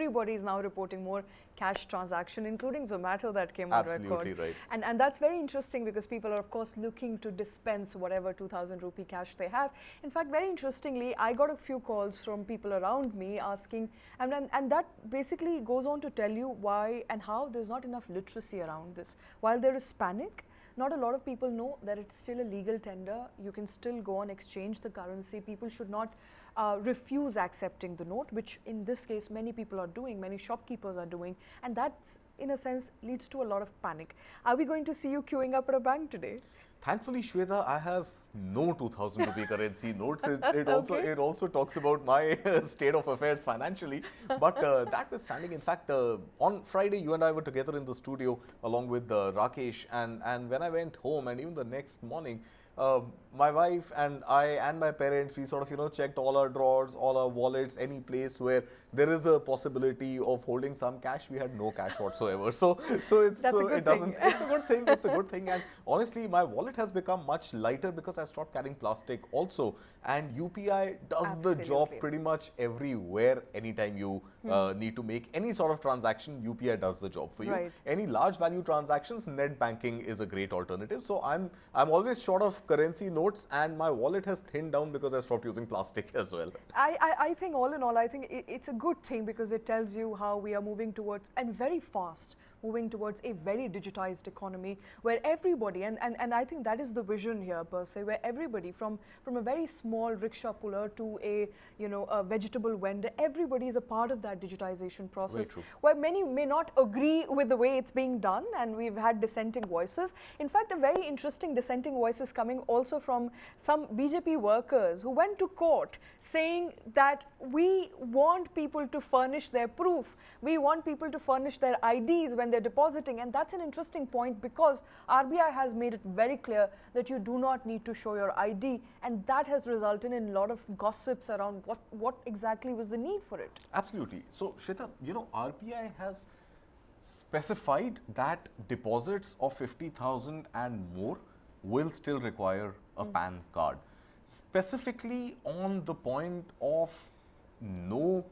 everybody is now reporting more cash transaction, including Zomato that came on record. Absolutely right. And that's very interesting because people are of course looking to dispense whatever 2,000 rupee cash they have. In fact, very interestingly, I got a few calls from people around me asking, and that basically goes on to tell you why and how there's not enough literacy around this. While there is panic, not a lot of people know that it's still a legal tender. You can still go and exchange the currency. People should not refuse accepting the note, which in this case many people are doing, many shopkeepers are doing, and that's in a sense leads to a lot of panic. Are we going to see you queuing up at a bank today? Thankfully, Shweta, I have no 2,000 rupee currency notes. It also talks about my state of affairs financially. But that was standing. In fact, on Friday, you and I were together in the studio along with Rakesh. And when I went home, and even the next morning, my wife and I and my parents, we sort of, checked all our drawers, all our wallets, any place where there is a possibility of holding some cash. We had no cash whatsoever. So it's It's a good thing. It's a good thing. And honestly, my wallet has become much lighter because I stopped carrying plastic also. And UPI does the job pretty much everywhere. Anytime you need to make any sort of transaction, UPI does the job for you. Right. Any large value transactions, net banking is a great alternative. So I'm always short of currency notes, and my wallet has thinned down because I stopped using plastic as well. I think all in all, I think it's a good thing because it tells you how we are moving towards, and very fast, moving towards a very digitized economy where everybody, and I think that is the vision here per se, where everybody from a very small rickshaw puller to a vegetable vendor, everybody is a part of that digitization process, where many may not agree with the way it's being done, and we've had dissenting voices. In fact, a very interesting dissenting voice is coming also from some BJP workers who went to court saying that we want people to furnish their proof, we want people to furnish their IDs when they're depositing. And that's an interesting point because RBI has made it very clear that you do not need to show your ID, and that has resulted in a lot of gossips around what exactly was the need for it. Absolutely. So Shweta, RBI has specified that deposits of 50,000 and more will still require a PAN card. Specifically on the point of no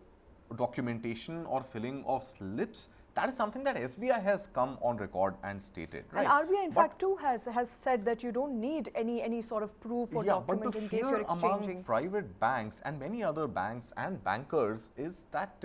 documentation or filling of slips, that is something that SBI has come on record and stated, right? And RBI in fact too has said that you don't need any sort of proof or document in case you're exchanging. Among private banks and many other banks and bankers is that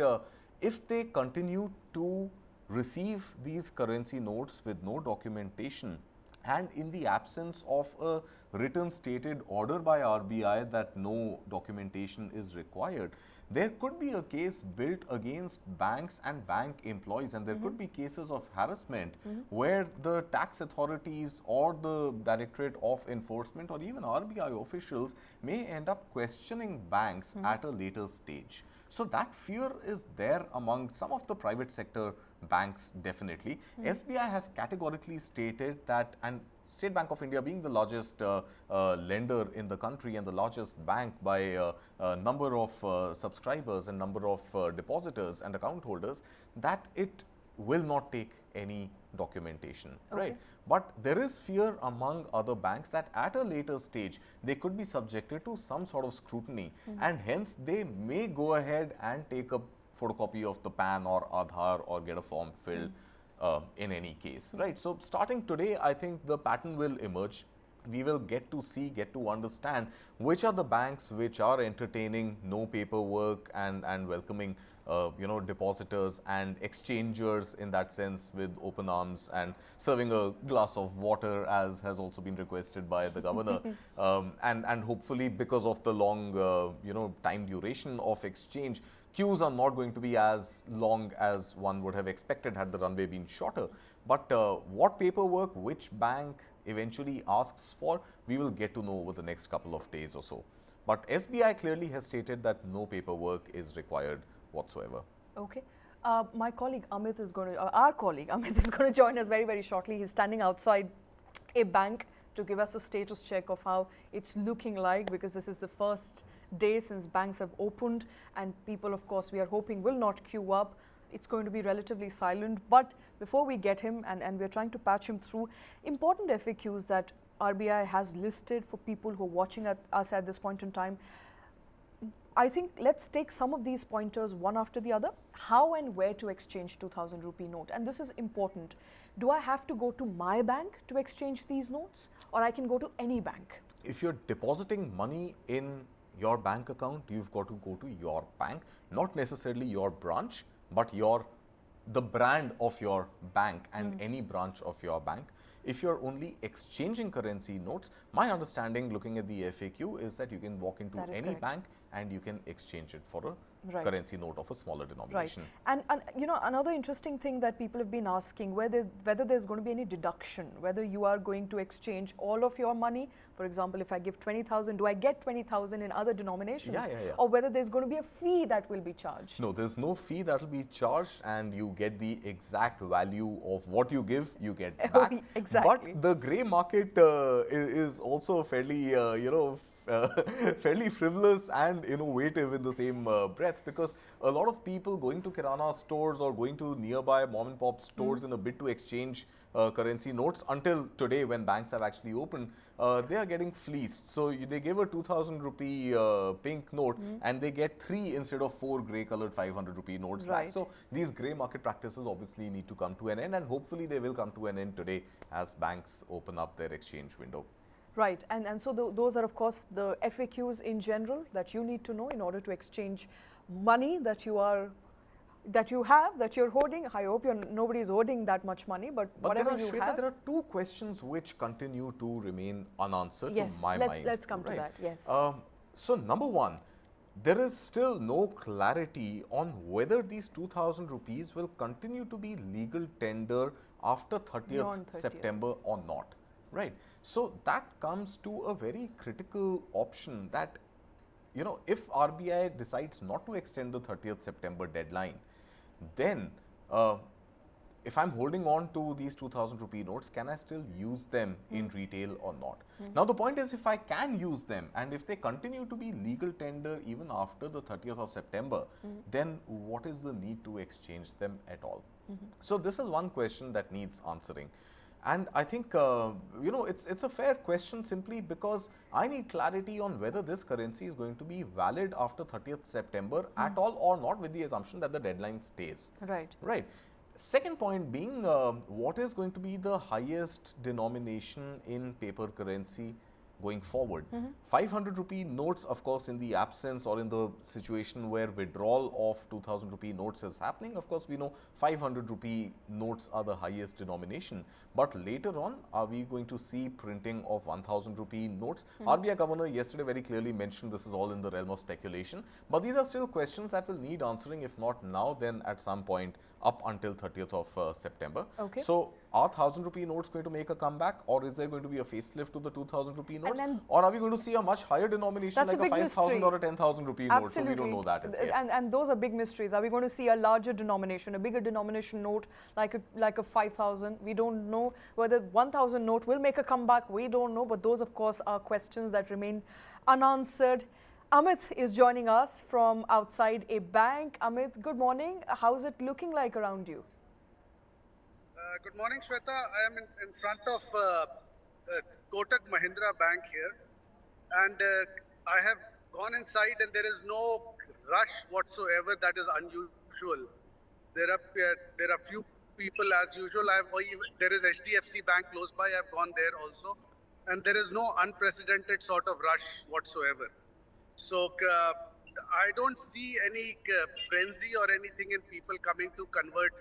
if they continue to receive these currency notes with no documentation, and in the absence of a written stated order by RBI that no documentation is required, there could be a case built against banks and bank employees, and there could be cases of harassment where the tax authorities or the Directorate of Enforcement or even RBI officials may end up questioning banks at a later stage. So that fear is there among some of the private sector banks, definitely. SBI has categorically stated that, and State Bank of India being the largest lender in the country and the largest bank by number of subscribers and number of depositors and account holders, that it will not take any documentation, right? But there is fear among other banks that at a later stage they could be subjected to some sort of scrutiny, and hence they may go ahead and take a photocopy of the PAN or Aadhaar or get a form filled in any case, right? So starting today, I think the pattern will emerge. We will get to understand which are the banks which are entertaining no paperwork and welcoming depositors and exchangers in that sense with open arms and serving a glass of water, as has also been requested by the governor. And hopefully, because of the long time duration of exchange, queues are not going to be as long as one would have expected had the runway been shorter. But what paperwork which bank eventually asks for, we will get to know over the next couple of days or so. But SBI clearly has stated that no paperwork is required whatsoever. Okay. My colleague Amit is going to, our colleague Amit is going to join us very, very shortly. He's standing outside a bank to give us a status check of how it's looking like, because this is the first day since banks have opened, and people, of course, we are hoping will not queue up. It's going to be relatively silent. But before we get him, and we're trying to patch him through, important FAQs that RBI has listed for people who are watching us at this point in time. I think let's take some of these pointers one after the other. How and where to exchange 2000 rupee note, and this is important. Do I have to go to my bank to exchange these notes, or I can go to any bank? If you're depositing money in your bank account, you've got to go to your bank, not necessarily your branch, but the brand of your bank and any branch of your bank. If you're only exchanging currency notes, my understanding looking at the FAQ is that you can walk into any correct. bank and you can exchange it for a Right. currency note of a smaller denomination. Right. And you know, another interesting thing that people have been asking, whether there's going to be any deduction, whether you are going to exchange all of your money. For example, if I give 20,000, do I get 20,000 in other denominations? Yeah. Or whether there's going to be a fee that will be charged? No, there's no fee that will be charged, and you get the exact value of what you give, you get back. Exactly. But the grey market is also fairly, fairly frivolous and innovative in the same breath, because a lot of people going to Kirana stores or going to nearby mom and pop stores in a bid to exchange currency notes, until today when banks have actually opened, they are getting fleeced. So they give a 2000 rupee pink note and they get 3 instead of 4 grey colored 500 rupee notes back. So these grey market practices obviously need to come to an end, and hopefully they will come to an end today as banks open up their exchange window. Right, and so those are of course the FAQs in general that you need to know in order to exchange money that you're hoarding. I hope nobody is hoarding that much money, but whatever you have. There are 2 questions which continue to remain unanswered to my mind. Let's come to that. Yes. So number 1, there is still no clarity on whether these 2000 rupees will continue to be legal tender after 30th September or not. Right. So that comes to a very critical option that, if RBI decides not to extend the 30th September deadline, then if I'm holding on to these 2000 rupee notes, can I still use them in retail or not? Now the point is, if I can use them and if they continue to be legal tender even after the 30th of September, then what is the need to exchange them at all? So this is one question that needs answering. And I think, it's a fair question, simply because I need clarity on whether this currency is going to be valid after 30th September at all or not, with the assumption that the deadline stays. Right. Right. Second point being, what is going to be the highest denomination in paper currency going forward? 500 rupee notes, of course, in the absence or in the situation where withdrawal of 2000 rupee notes is happening, of course, we know 500 rupee notes are the highest denomination. But later on, are we going to see printing of 1000 rupee notes? RBI governor yesterday very clearly mentioned this is all in the realm of speculation. But these are still questions that will need answering, if not now, then at some point up until 30th of September. Okay. So are 1000 rupee notes going to make a comeback, or is there going to be a facelift to the 2000 rupee notes, or are we going to see a much higher denomination like a 5000 or a 10,000 rupee note? So we don't know that as yet. And those are big mysteries. Are we going to see a larger denomination, a bigger denomination note like a 5000? We don't know whether 1000 note will make a comeback. We don't know, but those of course are questions that remain unanswered. Amit is joining us from outside a bank. Amit, good morning. How's it looking like around you? Good morning, Shweta. I am in front of Kotak Mahindra Bank here, and I have gone inside, and there is no rush whatsoever that is unusual. There are few people as usual. There is HDFC Bank close by. I've gone there also, and there is no unprecedented sort of rush whatsoever. So I don't see any frenzy or anything in people coming to convert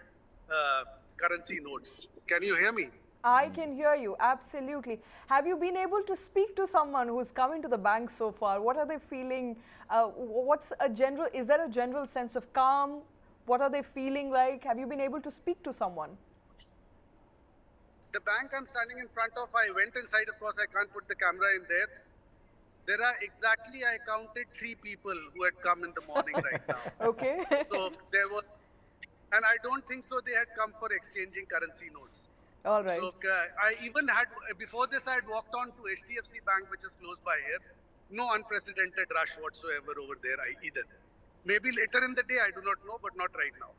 currency notes. Can you hear me? I can hear you, absolutely. Have you been able to speak to someone who's come into the bank so far? What are they feeling? Is there a general sense of calm? What are they feeling like? Have you been able to speak to someone? The bank I'm standing in front of, I went inside. Of course, I can't put the camera in there. There are exactly, I counted 3 people who had come in the morning right now. Okay. So there was, and I don't think so they had come for exchanging currency notes. All right. So I even had, before this I had walked on to HDFC Bank, which is close by here. No unprecedented rush whatsoever over there either. Maybe later in the day, I do not know, but not right now.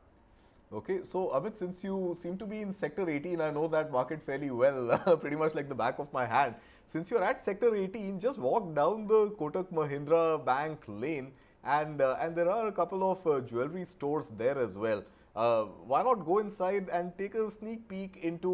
Okay, so Amit, since you seem to be in Sector 18, I know that market fairly well, pretty much like the back of my hand. Since you're at Sector 18, just walk down the Kotak Mahindra Bank lane and there are a couple of jewelry stores there as well. Why not go inside and take a sneak peek into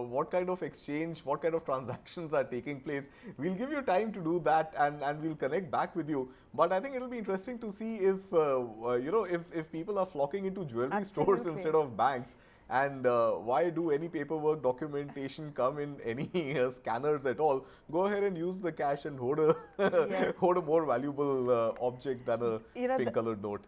what kind of exchange, what kind of transactions are taking place? We'll give you time to do that, and we'll connect back with you. But I think it'll be interesting to see if if people are flocking into jewelry stores Absolutely. instead of banks. And why do any paperwork documentation come in any scanners at all? Go ahead and use the cash and hold a Yes. hold a more valuable object than a You know, pink colored note.